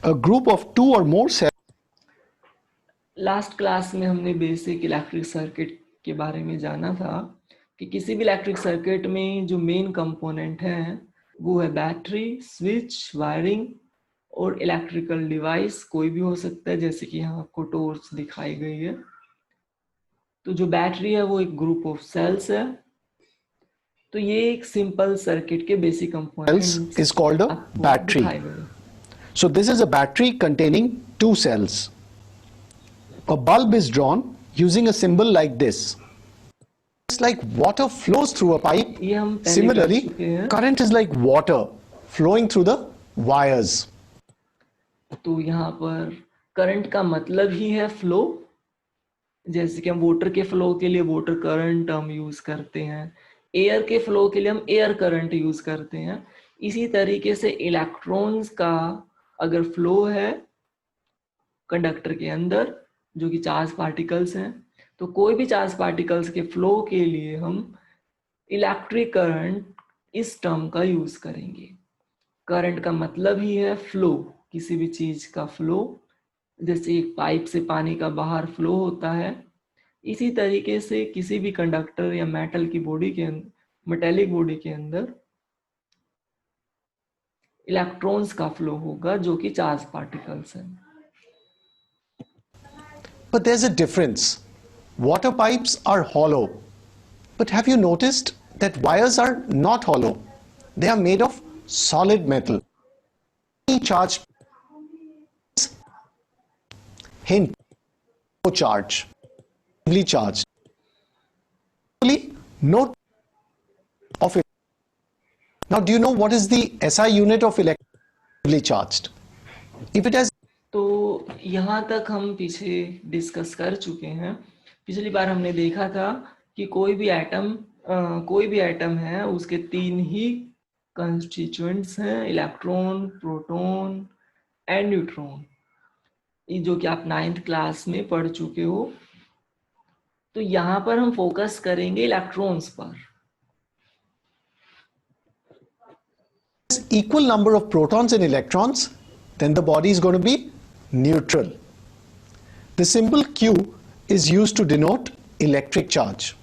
A group of two or more cells. Last class में हमने basic electric circuit के बारे में जाना था कि किसी भी इलेक्ट्रिक सर्किट में जो मेन कंपोनेंट हैं वो है बैटरी, स्विच, वायरिंग और इलेक्ट्रिकल डिवाइस कोई भी हो सकता है, जैसे कि यहाँ आपको टॉर्च दिखाई गई है। तो जो बैटरी है वो एक ग्रुप ऑफ सेल्स है। तो ये एक सिंपल सर्किट के basic components Is called a आपको battery. दिखाए गए। So this is a battery containing two cells. A bulb is drawn using a symbol like this. Just like water flows through a pipe, ये हम पहले कर similarly, चुके हैं। current is like water flowing through the wires. तो यहाँ पर current का मतलब ही है फ्लो। जैसे कि हम वाटर के फ्लो के लिए वाटर करंट हम यूज करते हैं, एयर के फ्लो के लिए हम एयर करंट यूज करते हैं। इसी तरीके से इलेक्ट्रॉन्स का अगर फ्लो है कंडक्टर के अंदर, जो कि चार्ज पार्टिकल्स हैं, तो कोई भी चार्ज पार्टिकल्स के फ्लो के लिए हम इलेक्ट्रिक करंट इस टर्म का यूज करेंगे। करंट का मतलब ही है फ्लो, किसी भी चीज का फ्लो। जैसे एक पाइप से पानी का बाहर फ्लो होता है, इसी तरीके से किसी भी कंडक्टर या मेटल की बॉडी के मेटेलिक बॉडी के अंदर इलेक्ट्रॉन्स का फ्लो होगा जो कि चार्ज पार्टिकल्स हैं। But there's a difference. Water pipes are hollow. But have you noticed that wires are not hollow? They are made of solid metal. Charged. Hint, no charge. Negatively charged. No of it. Now, do you know what is the SI unit of electrically charged? If it has. तो यहाँ तक हम पीछे discuss कर चुके हैं। पिछली बार हमने देखा था कि कोई भी एटम है उसके तीन ही कंस्टिट्यूएंट्स हैं, इलेक्ट्रॉन, प्रोटॉन एंड न्यूट्रॉन, जो कि आप 9th क्लास में पढ़ चुके हो। तो यहाँ पर हम फोकस करेंगे इलेक्ट्रॉन्स पर। Equal number of protons and electrons, then the body is going to be neutral. The symbol Q is used to denote electric charge.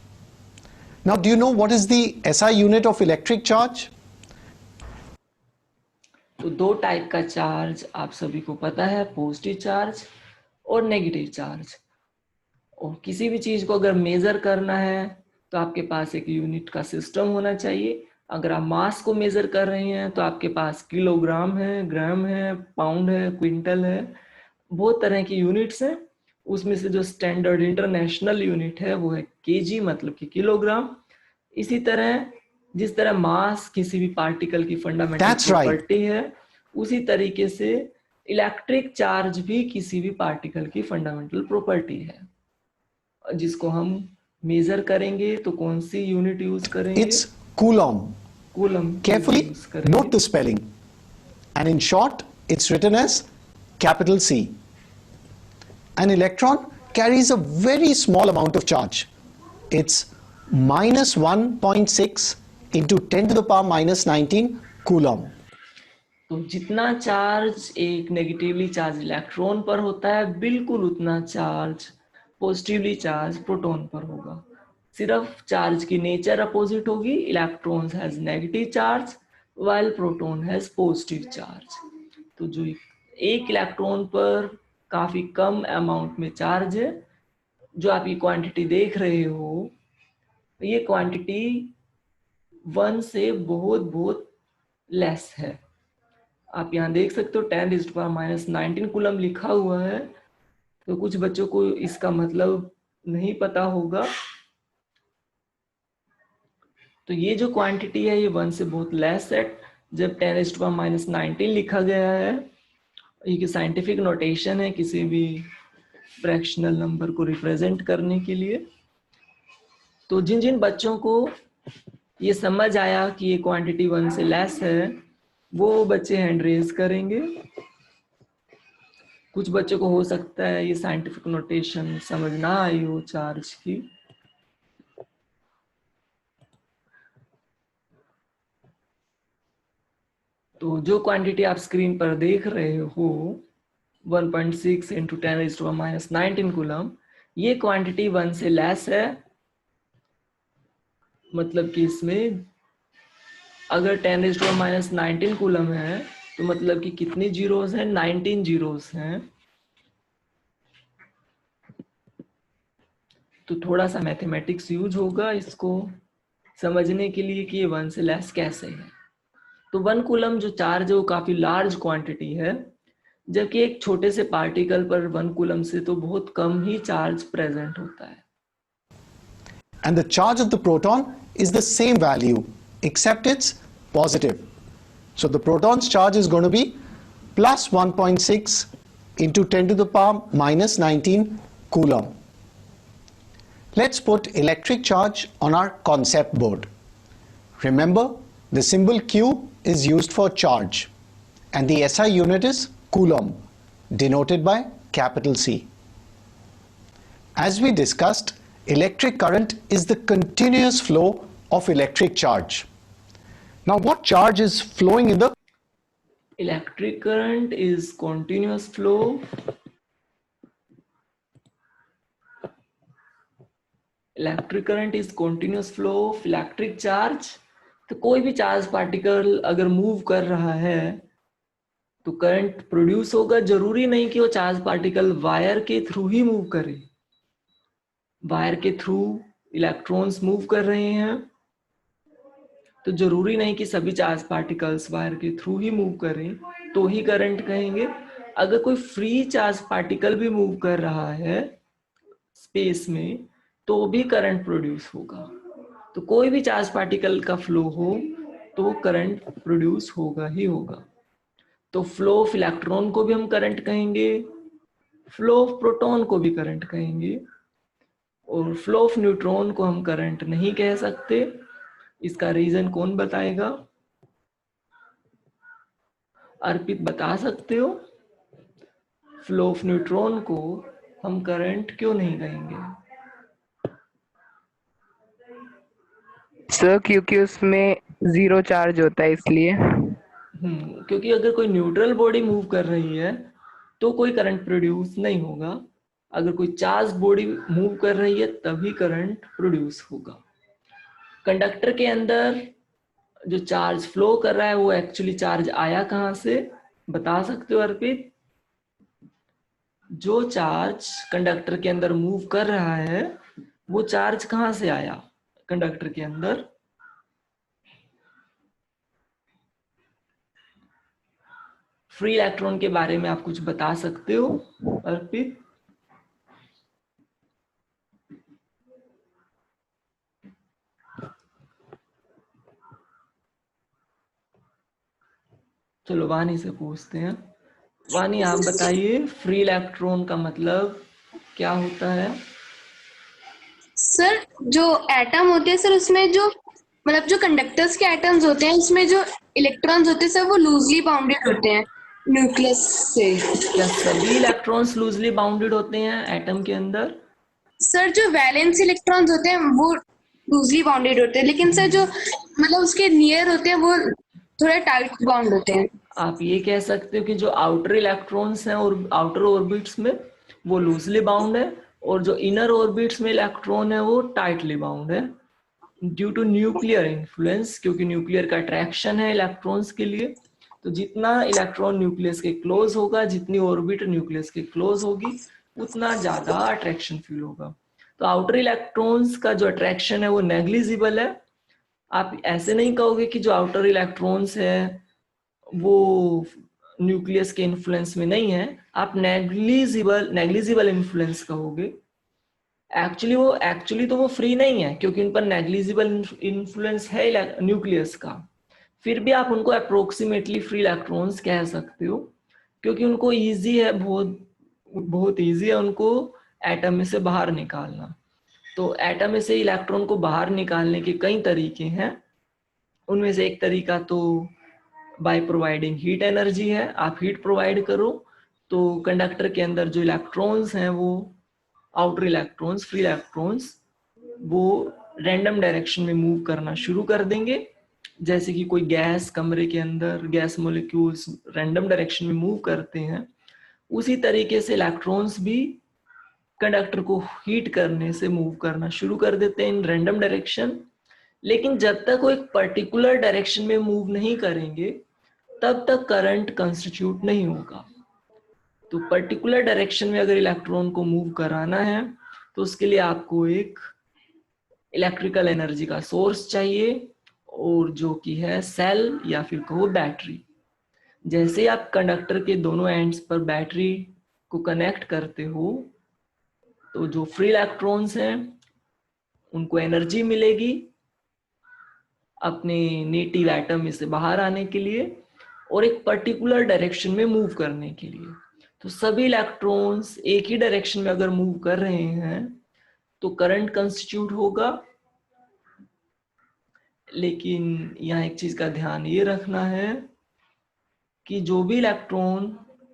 Now, do you know what is the SI unit of electric charge? तो दो type का charge आप सभी को पता है, positive charge और negative charge. और किसी भी चीज को अगर मेजर करना है तो आपके पास एक यूनिट का सिस्टम होना चाहिए। अगर आप मास को मेजर कर रहे हैं तो आपके पास किलोग्राम है, ग्राम है, पाउंड है, क्विंटल है, बहुत तरह की यूनिट्स हैं। उसमें से जो स्टैंडर्ड इंटरनेशनल यूनिट है वो है केजी, मतलब कि किलोग्राम। इसी तरह जिस तरह मास किसी भी पार्टिकल की फंडामेंटल प्रॉपर्टी है, उसी तरीके से इलेक्ट्रिक चार्ज भी किसी भी पार्टिकल की फंडामेंटल प्रॉपर्टी है, जिसको हम मेजर करेंगे तो कौन सी यूनिट यूज करेंगे? It's coulomb. Coulomb. Carefully note the spelling. And in short, it's written as capital C. An electron carries a very small amount of charge. It's minus 1.6 into 10 to the power minus 19 coulomb. तो जितना charge एक negatively charge electron पर होता है, बिल्कुल उतना charge positively charge proton पर होगा। सिर्फ चार्ज की नेचर अपोजिट होगी। Electrons has negative charge while proton has positive charge. तो जो एक इलेक्ट्रॉन पर काफी कम अमाउंट में चार्ज है, जो आप ये क्वांटिटी देख रहे हो, ये क्वांटिटी 1 से बहुत बहुत लेस है। आप यहाँ देख सकते हो 10⁻⁻19 कूलम लिखा हुआ है, तो कुछ बच्चों को इसका मतलब नहीं पता होगा। तो ये जो क्वांटिटी है ये 1 से बहुत लेस है। जब 10⁻⁻19 लिखा गया है, ये साइंटिफिक नोटेशन है किसी भी फ्रैक्शनल नंबर को रिप्रेजेंट करने के लिए। तो जिन जिन बच्चों को ये समझ आया कि ये क्वांटिटी 1 से लेस है, वो बच्चे हैंड रेज करेंगे। कुछ बच्चों को हो सकता है ये साइंटिफिक नोटेशन समझ ना आई हो चार्ज की। तो जो क्वांटिटी आप स्क्रीन पर देख रहे हो, 1.6 इंटू 10⁻⁻19 कूलम, ये क्वांटिटी 1 से लेस है, मतलब कि इसमें अगर 10⁻⁻19 कूलम है तो मतलब कि कितनी जीरोस हैं, 19 जीरोस हैं। तो थोड़ा सा मैथमेटिक्स यूज होगा इसको समझने के लिए कि ये 1 से लेस कैसे है। तो 1 कूलम जो चार्ज है वो काफी लार्ज क्वांटिटी है, जबकि एक छोटे से पार्टिकल पर 1 कूलम से तो बहुत कम ही चार्ज प्रेजेंट होता है। And the charge of the proton is the same value except it's positive. So the proton's charge is going to be plus 1.6 into 10 to the power minus 19 coulomb. Let's put electric charge on our concept board. Remember, the symbol Q is used for charge and the SI unit is coulomb, denoted by capital C. As we discussed, electric current is the continuous flow of electric charge. Now, what charge is flowing in the Electric current is continuous flow. Electric current is continuous flow of electric charge. तो कोई भी charge particle अगर move कर रहा है तो current produce होगा। जरूरी नहीं कि वो चार्ज पार्टिकल वायर के थ्रू ही मूव करे। वायर के थ्रू इलेक्ट्रॉन्स मूव कर रहे हैं, तो जरूरी नहीं कि सभी चार्ज पार्टिकल्स वायर के थ्रू ही मूव करें तो ही करंट कहेंगे। अगर कोई फ्री चार्ज पार्टिकल भी मूव कर रहा है स्पेस में तो भी करंट प्रोड्यूस होगा। तो कोई भी चार्ज पार्टिकल का फ्लो हो तो करंट प्रोड्यूस होगा ही होगा। तो फ्लो ऑफ इलेक्ट्रॉन को भी हम करंट कहेंगे, फ्लो ऑफ प्रोटॉन को भी करंट कहेंगे, और फ्लो ऑफ न्यूट्रॉन को हम करंट नहीं कह सकते। इसका रीजन कौन बताएगा? अर्पित बता सकते हो? फ्लो ऑफ न्यूट्रॉन को हम करंट क्यों नहीं कहेंगे? सर क्योंकि उसमें जीरो चार्ज होता है इसलिए। क्योंकि अगर कोई न्यूट्रल बॉडी मूव कर रही है तो कोई करंट प्रोड्यूस नहीं होगा। अगर कोई चार्ज बॉडी मूव कर रही है तभी करंट प्रोड्यूस होगा। कंडक्टर के अंदर जो चार्ज फ्लो कर रहा है वो एक्चुअली चार्ज आया कहां से, बता सकते हो अर्पित? जो चार्ज कंडक्टर के अंदर मूव कर रहा है वो चार्ज कहां से आया कंडक्टर के अंदर? फ्री इलेक्ट्रॉन के बारे में आप कुछ बता सकते हो अर्पित? चलो वानी से पूछते हैं। वानी आप बताइए फ्री इलेक्ट्रॉन का मतलब क्या होता है? सर जो एटम होते हैं सर उसमें जो मतलब जो कंडक्टर्स के एटम्स होते हैं उसमें जो इलेक्ट्रॉन्स होते हैं सर वो लूजली बाउंडेड होते हैं न्यूक्लियस से। क्या सभी इलेक्ट्रॉन्स लूजली बाउंडेड होते हैं एटम के अंदर? सर जो वैलेंस इलेक्ट्रॉन्स होते हैं वो लूजली बाउंडेड होते हैं, लेकिन सर जो मतलब उसके नियर होते हैं वो थोड़ा टाइट बाउंड होते हैं। आप ये कह सकते हो कि जो आउटर इलेक्ट्रॉन्स हैं और आउटर ऑर्बिट्स में वो लूजली बाउंड है, और जो इनर ऑर्बिट्स में इलेक्ट्रॉन है वो टाइटली बाउंड है ड्यू टू न्यूक्लियर इन्फ्लुएंस, क्योंकि न्यूक्लियर का अट्रैक्शन है इलेक्ट्रॉन्स के लिए। तो जितना इलेक्ट्रॉन न्यूक्लियस के क्लोज होगा, जितनी ऑर्बिट न्यूक्लियस के क्लोज होगी, उतना ज्यादा अट्रैक्शन फील होगा। तो आउटर इलेक्ट्रॉन्स का जो अट्रैक्शन है वो नेग्लिजिबल है। आप ऐसे नहीं कहोगे कि जो आउटर इलेक्ट्रॉन्स है वो न्यूक्लियस के इन्फ्लुएंस में नहीं है, आप नेग्लिजिबल इन्फ्लुएंस कहोगे। एक्चुअली तो वो फ्री नहीं है क्योंकि उन पर नेग्लिजिबल इन्फ्लुएंस है न्यूक्लियस का। फिर भी आप उनको अप्रोक्सीमेटली फ्री इलेक्ट्रॉन्स कह सकते हो, क्योंकि उनको इजी है, बहुत इजी है उनको एटम में से बाहर निकालना। तो एटम में से इलेक्ट्रॉन को बाहर निकालने के कई तरीके हैं। उनमें से एक तरीका तो बाय प्रोवाइडिंग हीट एनर्जी है। आप हीट प्रोवाइड करो तो कंडक्टर के अंदर जो इलेक्ट्रॉन्स हैं वो आउटर इलेक्ट्रॉन्स, फ्री इलेक्ट्रॉन्स, वो रैंडम डायरेक्शन में मूव करना शुरू कर देंगे। जैसे कि कोई गैस कमरे के अंदर गैस मॉलिक्यूल्स रैंडम डायरेक्शन में मूव करते हैं, उसी तरीके से इलेक्ट्रॉन्स भी कंडक्टर को हीट करने से मूव करना शुरू कर देते हैं इन रैंडम डायरेक्शन। लेकिन जब तक वो एक पर्टिकुलर डायरेक्शन में मूव नहीं करेंगे तब तक करंट कंस्टिट्यूट नहीं होगा। तो पर्टिकुलर डायरेक्शन में अगर इलेक्ट्रॉन को मूव कराना है तो उसके लिए आपको एक इलेक्ट्रिकल एनर्जी का सोर्स चाहिए, और जो कि है सेल या फिर कहो बैटरी। जैसे आप कंडक्टर के दोनों एंड्स पर बैटरी को कनेक्ट करते हो तो जो फ्री इलेक्ट्रॉन्स हैं उनको एनर्जी मिलेगी अपने नेटिव एटम में से बाहर आने के लिए और एक पर्टिकुलर डायरेक्शन में मूव करने के लिए। तो सभी इलेक्ट्रॉन्स एक ही डायरेक्शन में अगर मूव कर रहे हैं तो करंट कंस्टिट्यूट होगा। लेकिन यहाँ एक चीज का ध्यान ये रखना है कि जो भी इलेक्ट्रॉन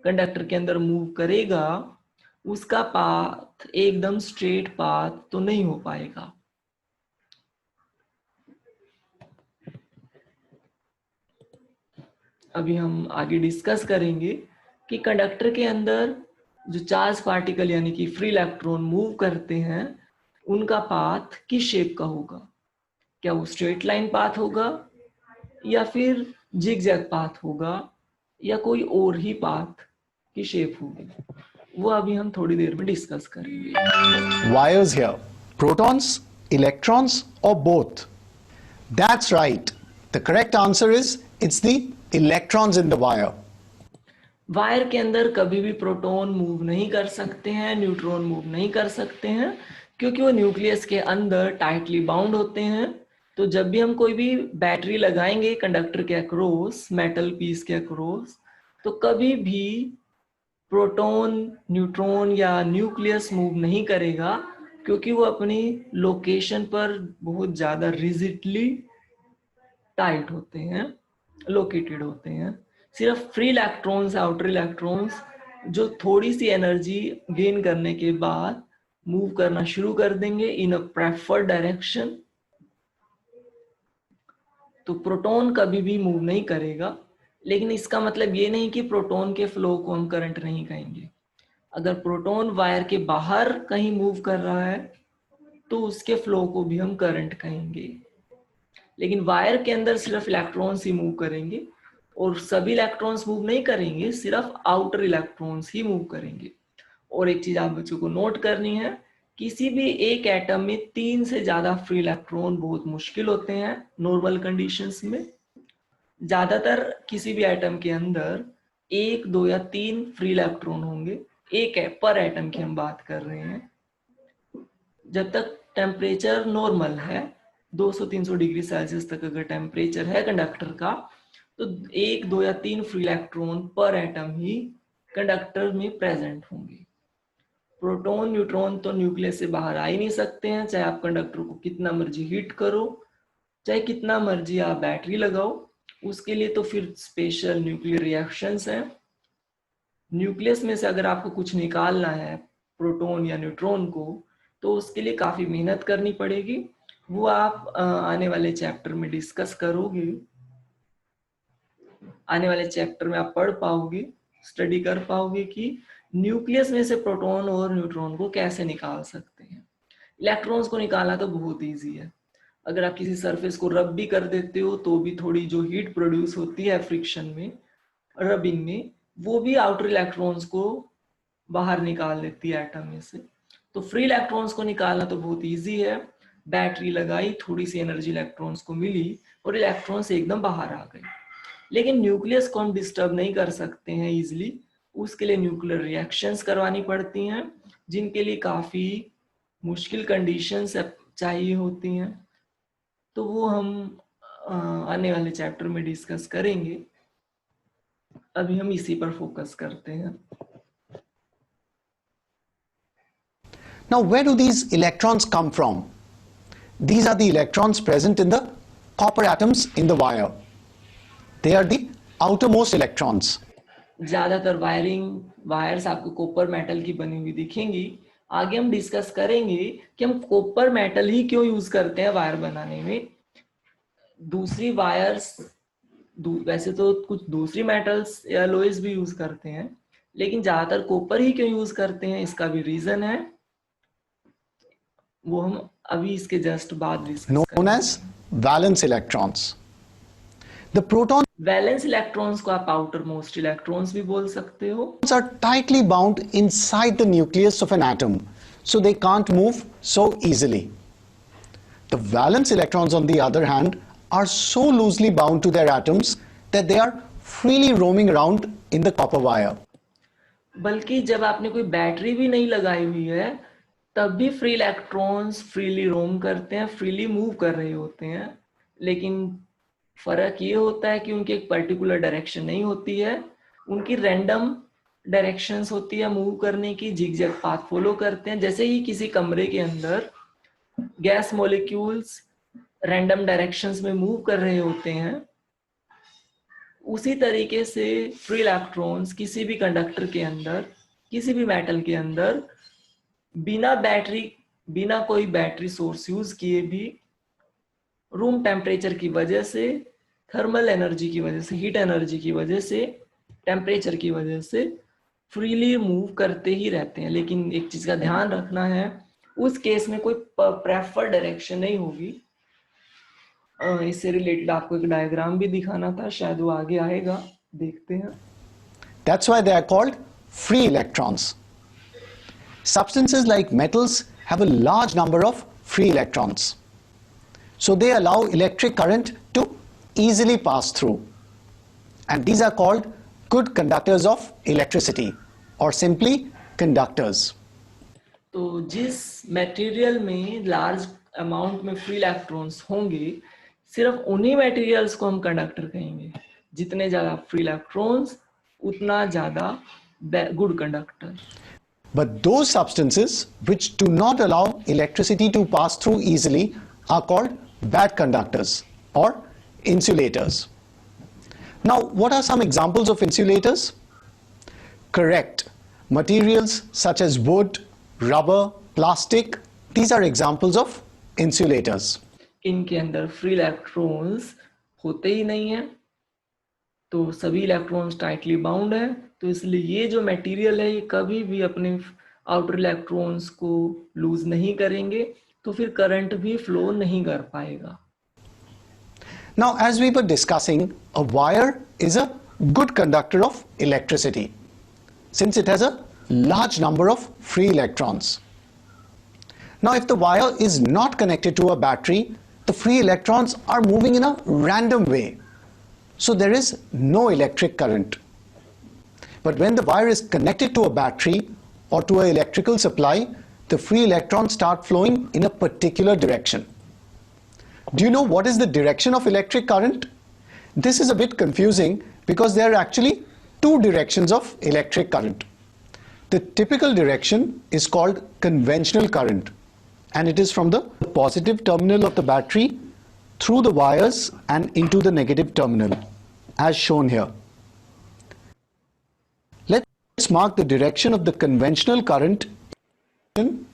कंडक्टर के अंदर मूव करेगा उसका पाथ एकदम स्ट्रेट पाथ तो नहीं हो पाएगा। अभी हम आगे डिस्कस करेंगे कि कंडक्टर के अंदर जो चार्ज पार्टिकल यानी कि फ्री इलेक्ट्रॉन मूव करते हैं उनका पाथ किस शेप का होगा। क्या वो स्ट्रेट लाइन पाथ होगा या फिर जिगजैग पाथ होगा या कोई और ही पाथ की शेप होगी, वो अभी हम थोड़ी देर में डिस्कस करेंगे। Wires here. Protons, electrons, or both? That's right. The correct answer is it's the electrons in the wire. Wire के अंदर कभी भी प्रोटॉन मूव नहीं कर सकते हैं, न्यूट्रॉन मूव नहीं कर सकते हैं, क्योंकि वो न्यूक्लियस के अंदर टाइटली बाउंड होते हैं। तो जब भी हम कोई भी बैटरी लगाएंगे कंडक्टर के अक्रॉस, मेटल पीस के अक्रॉस, तो कभी भी प्रोटॉन, न्यूट्रॉन या न्यूक्लियस मूव नहीं करेगा, क्योंकि वो अपनी लोकेशन पर बहुत ज्यादा रिजिडली टाइट होते हैं, लोकेटेड होते हैं। सिर्फ फ्री इलेक्ट्रॉन्स, आउटर इलेक्ट्रॉन्स जो थोड़ी सी एनर्जी गेन करने के बाद मूव करना शुरू कर देंगे इन अ प्रेफर्ड डायरेक्शन। तो प्रोटॉन कभी भी मूव नहीं करेगा, लेकिन इसका मतलब ये नहीं कि प्रोटॉन के फ्लो को हम करंट नहीं कहेंगे। अगर प्रोटॉन वायर के बाहर कहीं मूव कर रहा है तो उसके फ्लो को भी हम करंट कहेंगे। लेकिन वायर के अंदर सिर्फ इलेक्ट्रॉन्स ही मूव करेंगे और सभी इलेक्ट्रॉन्स मूव नहीं करेंगे, सिर्फ आउटर इलेक्ट्रॉन्स ही मूव करेंगे। और एक चीज आप बच्चों को नोट करनी है, किसी भी एक एटम में 3 से ज्यादा फ्री इलेक्ट्रॉन बहुत मुश्किल होते हैं नॉर्मल कंडीशंस में। ज्यादातर किसी भी एटम के अंदर 1, 2 या 3 फ्री इलेक्ट्रॉन होंगे, एक है पर एटम की हम बात कर रहे हैं। जब तक टेम्परेचर नॉर्मल है, 200-300 डिग्री सेल्सियस तक अगर टेम्परेचर है कंडक्टर का, तो 1, 2 या 3 फ्री इलेक्ट्रॉन पर एटम ही कंडक्टर में प्रेजेंट होंगे। प्रोटॉन, न्यूट्रॉन तो न्यूक्लियस से बाहर आ ही नहीं सकते हैं, चाहे आप कंडक्टर को कितना मर्जी हीट करो, चाहे कितना मर्जी आप बैटरी लगाओ, उसके लिए तो फिर स्पेशल न्यूक्लियर रिएक्शंस हैं। न्यूक्लियस में से अगर आपको कुछ निकालना है, प्रोटॉन या न्यूट्रॉन को, तो उसके लिए काफी मेहनत करनी पड़ेगी। वो आप आने वाले चैप्टर में डिस्कस करोगे, आने वाले चैप्टर में आप पढ़ पाओगे, स्टडी कर पाओगे कि न्यूक्लियस में से प्रोटॉन और न्यूट्रॉन को कैसे निकाल सकते हैं। इलेक्ट्रॉन्स को निकालना तो बहुत इजी है। अगर आप किसी सरफेस को रब भी कर देते हो तो भी थोड़ी जो हीट प्रोड्यूस होती है फ्रिक्शन में, रबिंग में, वो भी आउटर इलेक्ट्रॉन्स को बाहर निकाल देती है एटम में से। तो फ्री इलेक्ट्रॉन्स को निकालना तो बहुत इजी है। बैटरी लगाई, थोड़ी सी एनर्जी इलेक्ट्रॉन्स को मिली और इलेक्ट्रॉन्स एकदम बाहर आ गए। लेकिन न्यूक्लियस को हम डिस्टर्ब नहीं कर सकते हैं इजिली, उसके लिए न्यूक्लियर रिएक्शंस करवानी पड़ती हैं, जिनके लिए काफी मुश्किल कंडीशंस चाहिए होती हैं। तो वो हम आने वाले चैप्टर में डिस्कस करेंगे। अभी हम इसी पर फोकस करते हैं। Now, where do these electrons come from? These are the electrons present in the copper atoms in the wire. They are the outermost electrons. ज्यादातर वायर्स आपको कॉपर मेटल की बनी हुई दिखेंगी। आगे हम डिस्कस करेंगे कि हम कॉपर मेटल ही क्यों यूज करते हैं वायर बनाने में। दूसरी वायर्स वैसे तो कुछ दूसरी मेटल्स या एलॉयज भी यूज करते हैं, लेकिन ज्यादातर कॉपर ही क्यों यूज करते हैं, इसका भी रीजन है, वो हम अभी इसके जस्ट बाद डिस्कस known करेंगे। as valence electrons. The protons valence electrons को आप आउटर मोस्ट इलेक्ट्रॉन्स भी बोल सकते हो। are tightly bound inside the nucleus of an atom, so they can't move so easily. The valence electrons, on the other hand, are so loosely bound to their atoms that they are freely roaming around in the copper wire. बल्कि जब आपने कोई battery भी नहीं लगाई हुई है तब भी फ्री इलेक्ट्रॉन्स फ्रीली रोम करते हैं, फ्रीली मूव कर रहे होते हैं, लेकिन फर्क ये होता है कि उनकी एक पर्टिकुलर डायरेक्शन नहीं होती है, उनकी रैंडम डायरेक्शंस होती है मूव करने की, जिगजैग पाथ फॉलो करते हैं। जैसे ही किसी कमरे के अंदर गैस मॉलिक्यूल्स रैंडम डायरेक्शंस में मूव कर रहे होते हैं, उसी तरीके से फ्री इलेक्ट्रॉन्स किसी भी कंडक्टर के अंदर, किसी भी मेटल के अंदर बिना कोई बैटरी सोर्स यूज किए भी रूम टेम्परेचर की वजह से, थर्मल एनर्जी की वजह से, हीट एनर्जी की वजह से, टेम्परेचर की वजह से फ्रीली मूव करते ही रहते हैं। लेकिन एक चीज का ध्यान रखना है, उस केस में कोई प्रेफर्ड डायरेक्शन नहीं होगी। इससे रिलेटेड आपको एक डायग्राम भी दिखाना था, शायद वो आगे आएगा, देखते हैं। That's why they are called free electrons. Substances like metals have a large number of free electrons. So they allow electric current to easily pass through. And these are called good conductors of electricity, or simply conductors. तो जिस material में large amount में free electrons होंगे, सिर्फ उन्हीं materials को हम conductor कहेंगे। जितने ज्यादा फ्री इलेक्ट्रॉन्स उतना ज्यादा good conductor. But those substances which do not allow electricity to pass through easily are called bad conductors or insulators. Now, what are some examples of insulators? Correct. Materials such as wood, rubber, plastic, these are examples of insulators. इनके अंदर free electrons होते ही नहीं है, तो सभी electrons tightly bound है, तो इसलिए ये जो मटेरियल है ये कभी भी अपने आउटर इलेक्ट्रॉन्स को लूज नहीं करेंगे, तो फिर करंट भी फ्लो नहीं कर पाएगा। Now, as we were discussing, a wire is a good conductor of electricity since it has a large number of free electrons. Now, if the wire is not connected to a battery, the free electrons are moving in a random way. So there is no electric current. But when the wire is connected to a battery or to an electrical supply, the free electrons start flowing in a particular direction. Do you know what is the direction of electric current? This is a bit confusing because there are actually two directions of electric current. The typical direction is called conventional current, and it is from the positive terminal of the battery through the wires and into the negative terminal, as shown here. Let's mark the direction of the conventional current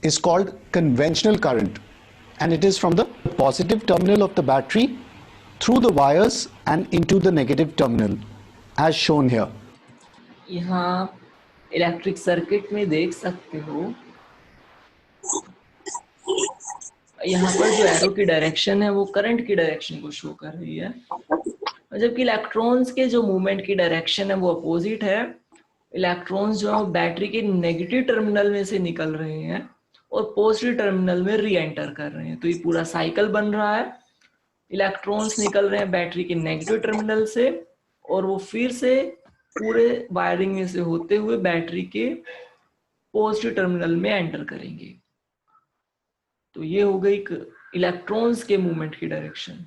is called conventional current, and it is from the positive terminal of the battery through the wires and into the negative terminal, as shown here. यहाँ electric circuit में देख सकते हो, यहाँ पर जो arrow की direction है वो करंट की डायरेक्शन को शो कर रही है, जबकि इलेक्ट्रॉन्स के जो मूवमेंट की डायरेक्शन है वो अपोजिट है। इलेक्ट्रॉन्स जो बैटरी के नेगेटिव टर्मिनल में से निकल रहे हैं और पॉजिटिव टर्मिनल में री एंटर कर रहे हैं, तो ये पूरा साइकिल बन रहा है। इलेक्ट्रॉन्स निकल रहे हैं बैटरी के नेगेटिव टर्मिनल से और वो फिर से पूरे वायरिंग में से होते हुए बैटरी के पॉजिटिव टर्मिनल में एंटर करेंगे। तो ये हो गई इलेक्ट्रॉन्स के मूवमेंट की डायरेक्शन,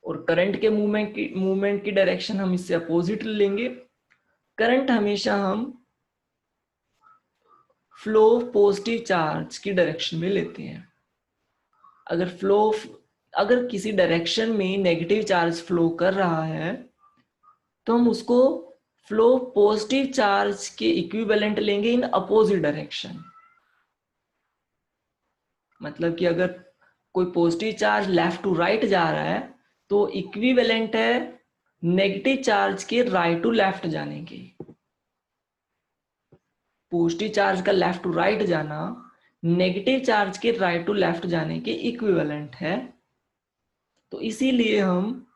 और करंट के मूवमेंट की डायरेक्शन हम इससे अपोजिट लेंगे। करंट हमेशा हम फ्लो पॉजिटिव चार्ज की डायरेक्शन में लेते हैं। अगर किसी डायरेक्शन में नेगेटिव चार्ज फ्लो कर रहा है तो हम उसको फ्लो पॉजिटिव चार्ज के इक्विवेलेंट लेंगे इन अपोजिट डायरेक्शन। मतलब कि अगर कोई positive charge left to right जा रहा है तो इक्विवेलेंट है नेगेटिव चार्ज के राइट टू लेफ्ट जाने की। पॉजिटिव चार्ज का लेफ्ट टू राइट जाना नेगेटिव चार्ज के राइट टू लेफ्ट जाने के इक्विवेलेंट है। तो इसीलिए हम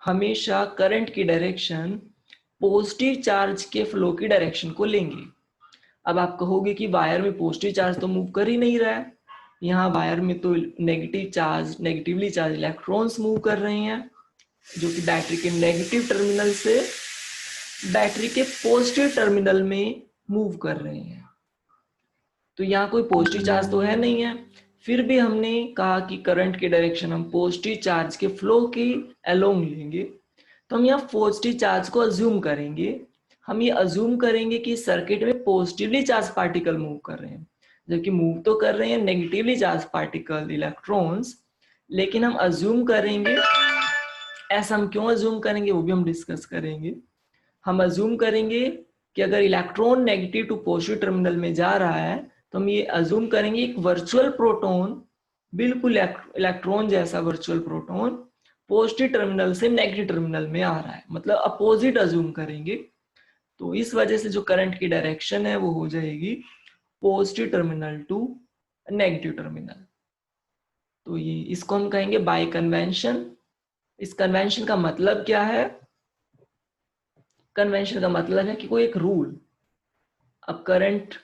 हमेशा करंट की डायरेक्शन पॉजिटिव चार्ज के फ्लो की डायरेक्शन को लेंगे। अब आप कहोगे कि वायर में पॉजिटिव चार्ज तो मूव कर ही नहीं रहा है, यहाँ वायर में तो नेगेटिवली चार्ज इलेक्ट्रॉन्स मूव कर रहे हैं जो कि बैटरी के नेगेटिव टर्मिनल से बैटरी के पॉजिटिव टर्मिनल में मूव कर रहे हैं। तो यहाँ कोई पॉजिटिव चार्ज तो है नहीं है, फिर भी हमने कहा कि करंट की डायरेक्शन हम पॉजिटिव चार्ज के फ्लो की अलोंग लेंगे। तो हम यहाँ पॉजिटिव चार्ज को अज्यूम करेंगे। हम ये अज्यूम करेंगे कि सर्किट में पॉजिटिवली चार्ज पार्टिकल मूव कर रहे हैं, जबकि मूव तो कर रहे हैं नेगेटिवली चार्ज पार्टिकल इलेक्ट्रॉन्स, लेकिन हम अज्यूम करेंगे। ऐसा हम क्यों अज्यूम करेंगे वो भी हम डिस्कस करेंगे। हम अज्यूम करेंगे कि अगर electron negative to positive terminal में जा रहा है तो हम ये अज्यूम करेंगे एक वर्चुअल प्रोटॉन, बिल्कुल इलेक्ट्रॉन जैसा वर्चुअल प्रोटॉन पॉजिटिव टर्मिनल से नेगेटिव टर्मिनल में आ रहा है, मतलब अपोजिट अज्यूम करेंगे। तो इस वजह से जो करंट की डायरेक्शन है वो हो जाएगी positive terminal to negative terminal. तो ये इसको हम कहेंगे बाय कन्वेंशन। इस कन्वेंशन का मतलब क्या है? कन्वेंशन का मतलब है कि कोई एक रूल। अब करंट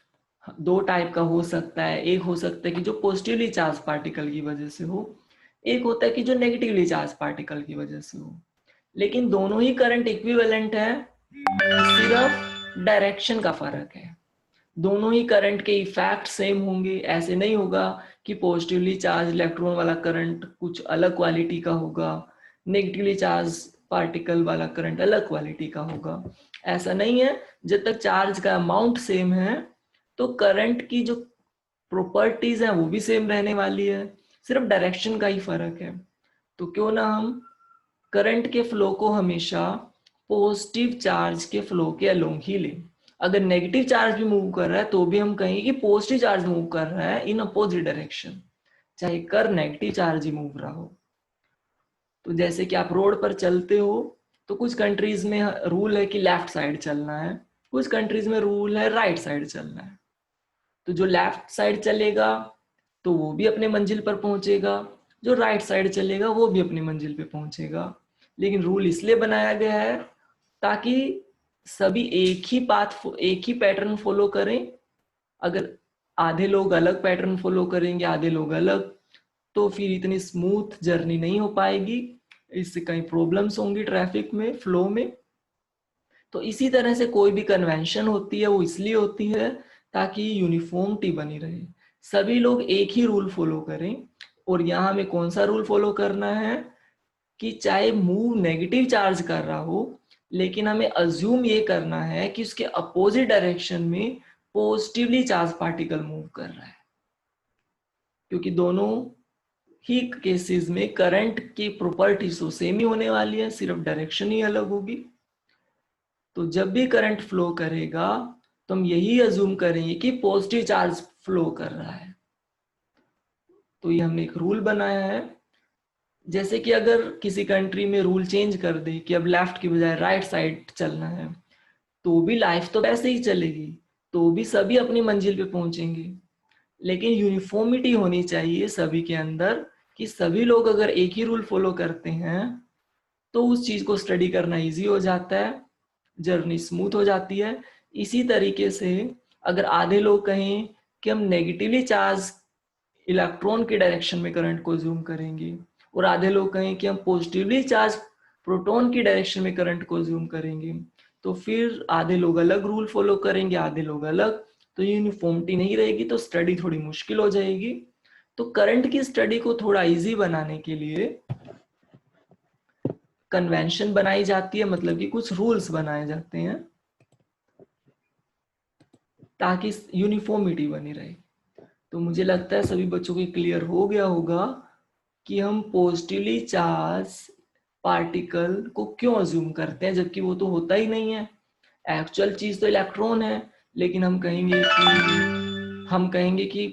दो टाइप का हो सकता है, एक हो सकता है कि जो पॉजिटिवली चार्ज पार्टिकल की वजह से हो, एक होता है कि जो नेगेटिवली चार्ज पार्टिकल की वजह से हो। लेकिन दोनों ही करंट इक्विवेलेंट है, सिर्फ डायरेक्शन का फर्क है। दोनों ही करंट के इफेक्ट सेम होंगे। ऐसे नहीं होगा कि पॉजिटिवली चार्ज इलेक्ट्रॉन वाला करंट कुछ अलग क्वालिटी का होगा, नेगेटिवली चार्ज पार्टिकल वाला करंट अलग क्वालिटी का होगा। ऐसा नहीं है। जब तक चार्ज का अमाउंट सेम है तो करंट की जो प्रॉपर्टीज हैं वो भी सेम रहने वाली है, सिर्फ डायरेक्शन का ही फर्क है। तो क्यों ना हम करंट के फ्लो को हमेशा पॉजिटिव चार्ज के फ्लो के अलोंग ही लें। अगर नेगेटिव चार्ज भी मूव कर रहा है तो भी हम कहेंगे कि पॉजिटिव चार्ज मूव कर रहा है इन अपोजिट डायरेक्शन, चाहे कर नेगेटिव चार्ज ही मूव रहा हो। तो जैसे कि आप रोड पर चलते हो तो कुछ कंट्रीज में रूल है कि लेफ्ट साइड चलना है, कुछ कंट्रीज में रूल है राइट साइड चलना है। तो जो लेफ्ट साइड चलेगा तो वो भी अपने मंजिल पर पहुंचेगा, जो राइट साइड चलेगा वो भी अपनी मंजिल पे पहुंचेगा। लेकिन रूल इसलिए बनाया गया है ताकि सभी एक ही पैटर्न फॉलो करें। अगर आधे लोग अलग पैटर्न फॉलो करेंगे, आधे लोग अलग, तो फिर इतनी स्मूथ जर्नी नहीं हो पाएगी, इससे कई प्रॉब्लम्स होंगी ट्रैफिक में, फ्लो में। तो इसी तरह से कोई भी कन्वेंशन होती है वो इसलिए होती है ताकि यूनिफॉर्मिटी बनी रहे, सभी लोग एक ही रूल फॉलो करें। और यहाँ हमें कौन सा रूल फॉलो करना है कि चाहे मूव नेगेटिव चार्ज कर रहा हो, लेकिन हमें अज्यूम ये करना है कि उसके अपोजिट डायरेक्शन में पॉजिटिवली चार्ज पार्टिकल मूव कर रहा है, क्योंकि दोनों ही केसेस में करंट की प्रॉपर्टीज तो सेम ही होने वाली है, सिर्फ डायरेक्शन ही अलग होगी। तो जब भी करंट फ्लो करेगा तो हम यही अज्यूम करेंगे कि पॉजिटिव चार्ज फ्लो कर रहा है। तो ये हमने एक रूल बनाया है। जैसे कि अगर किसी कंट्री में रूल चेंज कर दे कि अब लेफ्ट की बजाय राइट साइड चलना है, तो भी लाइफ तो वैसे ही चलेगी, तो भी सभी अपनी मंजिल पे पहुंचेंगे। लेकिन यूनिफॉर्मिटी होनी चाहिए सभी के अंदर, कि सभी लोग अगर एक ही रूल फॉलो करते हैं तो उस चीज को स्टडी करना इजी हो जाता है, जर्नी स्मूथ हो जाती है। इसी तरीके से अगर आधे लोग कहें कि हम नेगेटिवली चार्ज इलेक्ट्रॉन के डायरेक्शन में करंट को जूम करेंगे और आधे लोग कहें कि हम पॉजिटिवली चार्ज प्रोटॉन की डायरेक्शन में करंट को जूम करेंगे, तो फिर आधे लोग अलग रूल फॉलो करेंगे, आधे लोग अलग, तो यूनिफॉर्मिटी नहीं रहेगी, तो स्टडी थोड़ी मुश्किल हो जाएगी। तो करंट की स्टडी को थोड़ा इजी बनाने के लिए कन्वेंशन बनाई जाती है, मतलब कि कुछ रूल्स बनाए जाते हैं ताकि यूनिफॉर्मिटी बनी रहे। तो मुझे लगता है सभी बच्चों को क्लियर हो गया होगा कि हम पॉजिटिवली चार्ज पार्टिकल को क्यों अज्यूम करते हैं, जबकि वो तो होता ही नहीं है। एक्चुअल चीज तो इलेक्ट्रॉन है, लेकिन हम कहेंगे कि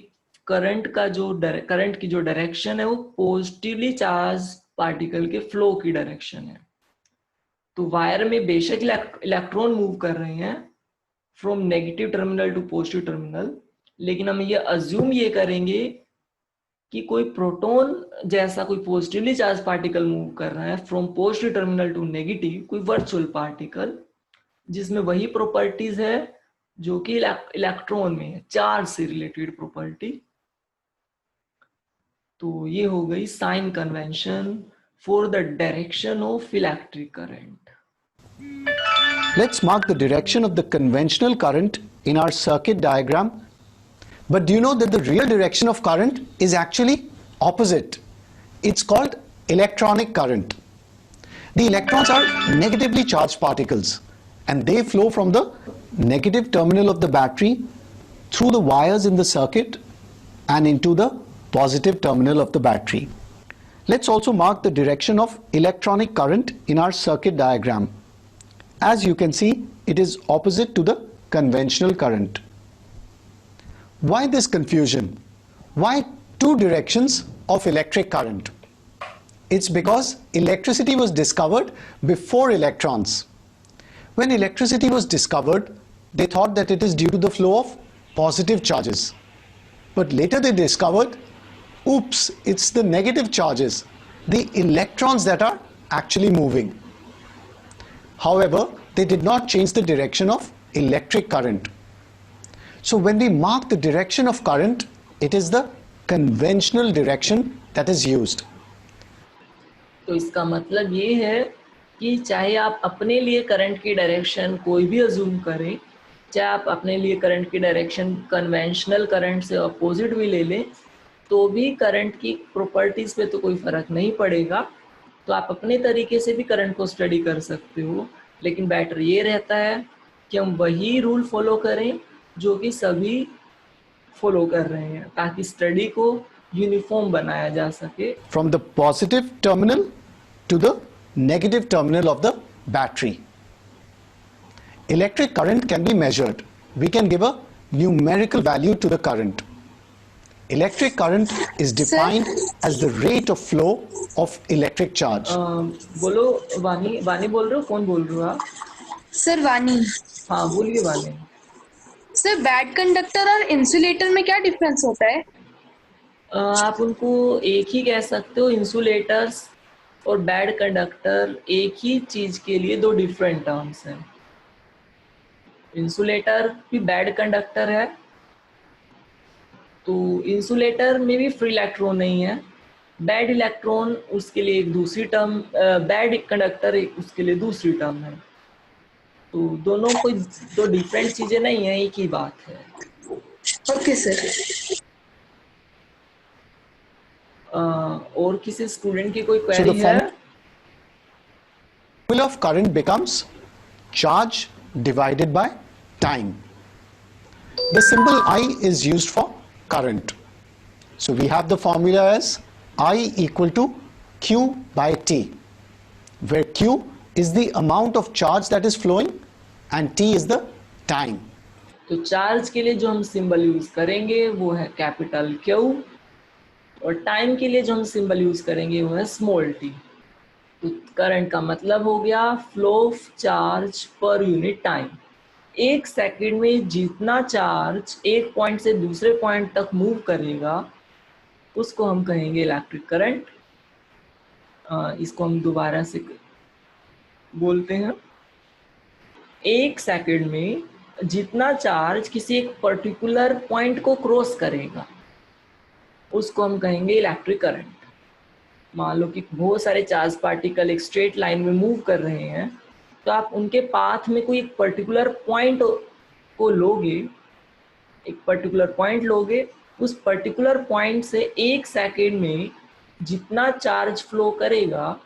करंट की जो डायरेक्शन है वो पॉजिटिवली चार्ज पार्टिकल के फ्लो की डायरेक्शन है। तो वायर में बेशक इलेक्ट्रॉन मूव कर रहे हैं, from negative terminal to positive terminal, लेकिन हम ये अज्यूम ये करेंगे कि कोई प्रोटॉन जैसा कोई पॉजिटिवली चार्ज पार्टिकल मूव कर रहा है from positive terminal to negative, कोई वर्चुअल पार्टिकल जिसमें वही प्रॉपर्टीज है जो कि इलेक्ट्रॉन में है, चार्ज से रिलेटेड प्रॉपर्टी। तो ये हो गई sign convention for the direction of electric current. Let's mark the direction of the conventional current in our circuit diagram. But do you know that the real direction of current is actually opposite? It's called electronic current. The electrons are negatively charged particles and they flow from the negative terminal of the battery through the wires in the circuit and into the positive terminal of the battery. Let's also mark the direction of electronic current in our circuit diagram. As you can see, it is opposite to the conventional current. Why this confusion? Why two directions of electric current? It's because electricity was discovered before electrons. When electricity was discovered, they thought that it is due to the flow of positive charges. But later they discovered, oops, it's the negative charges, the electrons that are actually moving. However, they did not change the direction of electric current. So when we mark the direction of current, it is the conventional direction that is used. तो इसका मतलब ये है कि चाहे आप अपने लिए करंट की डायरेक्शन कोई भी अज्यूम करें, चाहे आप अपने लिए करंट की डायरेक्शन कन्वेंशनल करंट से अपोजिट भी ले लें, तो भी करंट की प्रॉपर्टीज पे तो कोई फर्क नहीं पड़ेगा। तो आप अपने तरीके से भी करंट को स्टडी कर सकते हो, लेकिन बेटर ये रहता है कि हम वही रूल फॉलो करें जो कि सभी फॉलो कर रहे हैं, ताकि स्टडी को यूनिफॉर्म बनाया जा सके। From the positive terminal to the negative terminal of the battery. Electric current can be measured. We can give a numerical value to the current. Electric current is defined as the rate of flow of electric charge. बोलो वानी, वानी बोल रहे हो? कौन बोल रहे हो आप? सर वानी। हाँ बोलिए वानी। सर बैड कंडक्टर और इंसुलेटर में क्या डिफरेंस होता है? आप उनको एक ही कह सकते हो, इंसुलेटर्स और बैड कंडक्टर एक ही चीज के लिए दो डिफरेंट टर्म्स हैं। इंसुलेटर भी बैड कंडक्टर है, तो इंसुलेटर में भी फ्री इलेक्ट्रॉन नहीं है। बैड इलेक्ट्रॉन उसके लिए एक दूसरी टर्म, बैड कंडक्टर उसके लिए दूसरी टर्म है। तो दोनों कोई दो डिफरेंट चीजें नहीं है, एक ही बात है। Okay sir. और किसी स्टूडेंट की कोई So क्वेरी the है? formula of current becomes charge divided by time. The symbol I is used for current. So we have the formula as I equal to Q by T, where Q is the amount of charge that is flowing and T is the time. तो charge के लिए जो हम symbol use करेंगे वो है capital Q, और time के लिए जो हम सिंबल यूज करेंगे वो है स्मॉल t। तो करंट का मतलब हो गया flow of charge per unit time. एक सेकंड में जितना चार्ज एक पॉइंट से दूसरे पॉइंट तक मूव करेगा उसको हम कहेंगे इलेक्ट्रिक करंट। इसको हम दोबारा से बोलते हैं, एक सेकंड में जितना चार्ज किसी एक पर्टिकुलर पॉइंट को क्रॉस करेगा उसको हम कहेंगे इलेक्ट्रिक करंट। मान लो कि बहुत सारे चार्ज पार्टिकल एक स्ट्रेट लाइन में मूव कर रहे हैं, तो आप उनके पाथ में कोई एक पर्टिकुलर पॉइंट को लोगे, एक पर्टिकुलर पॉइंट लोगे, उस पर्टिकुलर पॉइंट से एक सेकंड में जितना चार्ज फ्लो करेगा,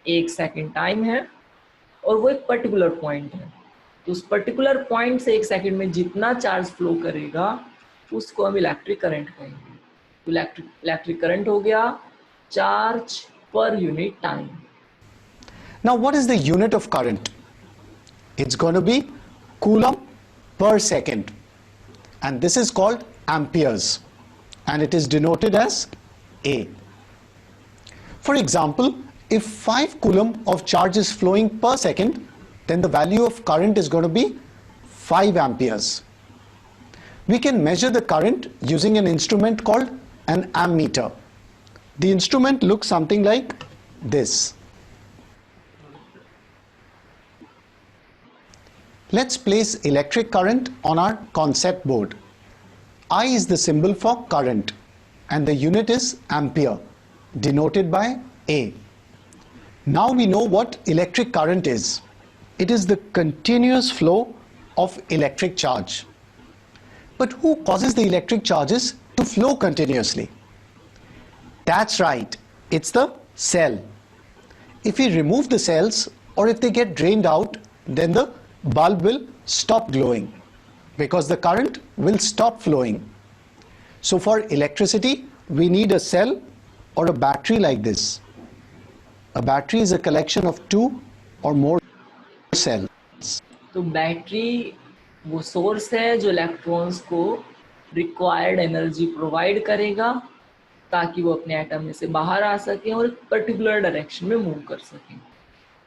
एक सेकंड टाइम है और वो एक पर्टिकुलर पॉइंट है, तो उस पर्टिकुलर पॉइंट से एक सेकंड में जितना चार्ज फ्लो करेगा उसको हम इलेक्ट्रिक करंट कहेंगे। तो इलेक्ट्रिक करंट हो गया charge per unit time. Now what is the unit of current? It's going to be coulomb per second, and this is called amperes, and it is denoted as A. For example, if 5 coulomb of charge is flowing per second, then the value of current is going to be 5 amperes. We can measure the current using an instrument called an ammeter. The instrument looks something like this. Let's place electric current on our concept board. I is the symbol for current and the unit is ampere, denoted by A. Now we know what electric current is. It is the continuous flow of electric charge. But who causes the electric charges to flow continuously? That's right, it's the cell. If we remove the cells or if they get drained out, then the bulb will stop glowing because the current will stop flowing. So for electricity, we need a cell or a battery like this. A battery is a collection of 2 or more cells. तो battery वो source है जो electrons को required energy provide करेगा ताकि वो अपने atom में से बाहर आ सकें और एक पर्टिकुलर डायरेक्शन में मूव कर सकें।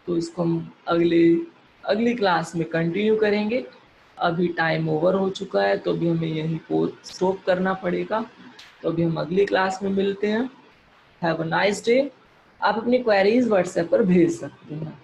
तो इसको हम अगली क्लास में कंटिन्यू करेंगे। अभी टाइम ओवर हो चुका है तो अभी हमें यहीं को स्टॉप करना पड़ेगा। तो अभी हम अगली क्लास में मिलते हैं। Have a nice day. आप अपनी क्वेरीज व्हाट्सएप पर भेज सकते हैं।